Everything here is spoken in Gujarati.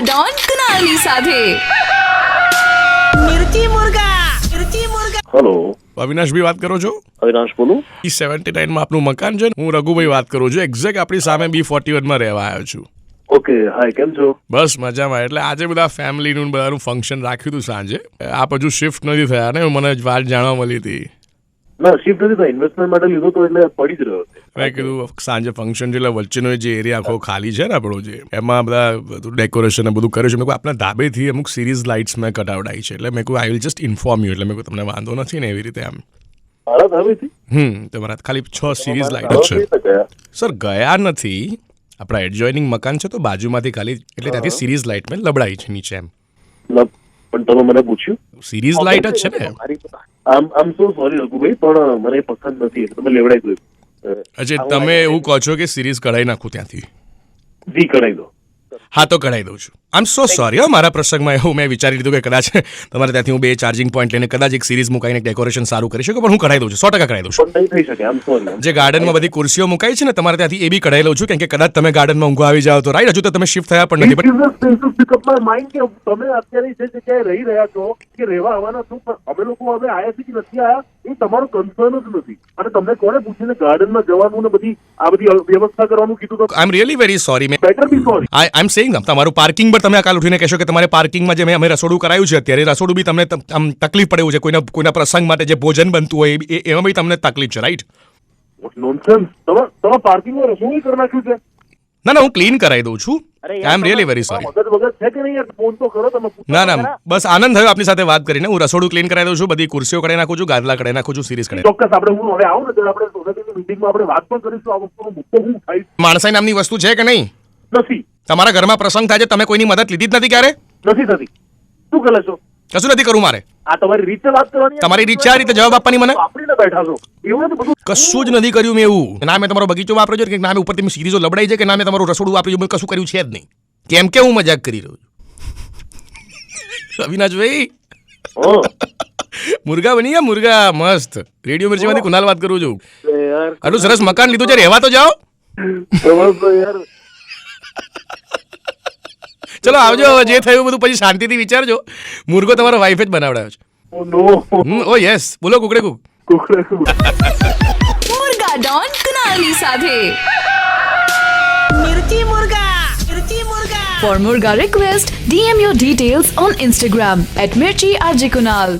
ડોન કુનાલની સાથે मिर्ची मुर्गा હેલો, અવિનાશભાઈ વાત કરો છો? અવિનાશ બોલું. E79 માં આપનું મકાન છે. હું રઘુભાઈ વાત કરું છું. એક્ઝેક્ટ આપણી સામે B41 માં રહેવા આવ્યો છું. ઓકે, હાય, કેમ છો? બસ મજામાં. એટલે આજે બધા ફેમિલીનું બધાનું ફંક્શન રાખ્યું હતું સાંજે. આપ હજુ શિફ્ટ નથી થયા ને? મને વાત જાણવા મળી હતી. ના, શિફ્ટ નથી થયા. ઇન્વેસ્ટમેન્ટ માટે લીધો તો એટલે પડી જ રહ્યો છે. મેં કીધું સાંજે ફંક્શન છે એટલે વચ્ચેનો જે એરિયા આખો ખાલી છે ને આપણો, જે એમાં બધા બધું ડેકોરેશન બધું કર્યું છે. મેં કહ્યું આપણા ધાબેથી અમુક સિરીઝ લાઇટ્સ મેં કટાવડાવી છે. એટલે મેં કહ્યું I will just inform you. એટલે મેં કહ્યું તમને વાંધો નથી ને એવી રીતે આમ. મારા ધાબેથી? તમારા ખાલી 6 સિરીઝ લાઇટ છે સર. ગયા નથી. આપણા એડજોઇનિંગ મકાન છે તો બાજુમાંથી ખાલી એટલે ત્યાંથી સિરીઝ લાઇટ મેં લબડાઈ છે નીચે એમ. પણ તમે મને પૂછ્યું? સિરીઝ લાઇટ જ છે ને. આમ સો સોરી રઘુભાઈ, પણ મને પસંદ નથી એટલે તમે લેવડાવી દો. અચ્છા, તમે એવું કહો છો કે સિરીઝ કઢાઈ નાખું ત્યાંથી? જી, કઢાઈ દો. હા, તો કઢાઈ દઉં છું. આઈ એમ સો સોરી. મારા પ્રસંગમાં એવું મેં વિચારી લીધું કે કદાચ તમારે ત્યાંથી હું 2 ચાર્જિંગ પોઈન્ટ લઈને કદાચ એક સિરીઝ મુકાઈને ડેકોરેશન સારું કરી શકું, પણ હું કઢાઈ દઉં છું. 100% કઢાઈ દઉં છું. પણ નહીં થઈ શકે. આમ સોરી. જે ગાર્ડનમાં બધી ખુરશીઓ મુકાઈ છે ને તમારે ત્યાંથી એ બી કઢાઈ લઉં છું, કેમ કે કદાચ તમે ગાર્ડનમાં ઊંઘવા આવી જાઓ તો રાઈટ. હજુ તો તમે શિફ્ટ થયા પણ નથી. માઇન્ડ કે તમે અત્યારે જે જગ્યાએ રહી રહ્યા છો કે રહેવા આવવાના છો, પણ અમે લોકો હવે આયા છે કે નથી આયા એ તમારો કન્સર્ન જ નથી. અને તમને કોને પૂછીને ગાર્ડનમાં જવાનું ને બધી આ બધી વ્યવસ્થા કરવાનું કીધું? તો I am really very sorry. મેં better be sorry. I am saying તમારું પાર્કિંગ પર તમે કાલ ઉઠીને કહેશો કે તમારે પાર્કિંગમાં જે અમે રસોડું કરાયું છે અત્યારે રસોડું બી તમને આમ તકલીફ પડે એવું છે. કોઈના પ્રસંગ માટે જે ભોજન બનતું હોય એમાં બી તમને તકલીફ છે, રાઈટ? નોનસેન્સ. તમે પાર્કિંગમાં રસોઈ કરી નાખ્યું છે? ના, હું ક્લીન કરાવી દઉં છું. આઈ એમ રિયલી વેરી સોરી. મગજ વગર છે કે નહીં? ફોન તો કરો તમે. ના, બસ આનંદ થયો આપની સાથે વાત કરીને. હું રસોડું ક્લીન કરાવી દઉં છું, બધી ખુરશીઓ કઢાઈ નાખું છું, ગાદલા કઢાઈ નાખું છું, સિરીઝ કઢાઈ. ચોક્કસ. આપણે હું હવે આવું ને ત્યારે આપણે સોસાયટીની મીટિંગમાં આપણે વાત પણ કરીશું. આ વસ્તુનો મુદ્દો શું થાય? માણસાઈ નામની વસ્તુ છે કે નહીં? નથી. તમારા ઘરમાં પ્રસંગ થાય છે, તમે કોઈની મદદ લીધી જ નથી ક્યારે? નથી થતી. શું કરે છો? કશું નથી કરું મારે. આ તમારી રીતે વાત કરવાની? તમારી રીત છે આ રીતે જવાબ આપવાની મને? આપણીને બેઠા છો એવું નથી બધું. કશું જ નથી કર્યું મેં એવું. ના મેં તમારો બગીચો વાપર્યો છે, કે ના મેં ઉપરથી મેં સિરીઝો લબડાઈ છે, કે ના મેં તમારું રસોડું વાપર્યું. મેં કશું કર્યું છે જ નહીં. કેમ કે હું મજાક કરી રહ્યો છું. અવિનાશભાઈ, મુર્ગા બની ગયા. મુર્ગા મસ્ત. રેડિયો મિર્ચીમાંથી કુનાલ વાત કરું છું. આટલું સરસ મકાન લીધું છે, રહેવા તો જાઓ. ચલો આવજો. હવે જે થયું બધું પછી શાંતિથી વિચારજો. મુર્ગો તમારો વાઈફ જ બનાવડાયો છે. ઓ યસ. બોલો કુકડે કુક. મુર્ગા ડોન કુનાલની સાથે मिर्ची मुर्गा For Murga request, DM your details on Instagram @mirchi@kunal.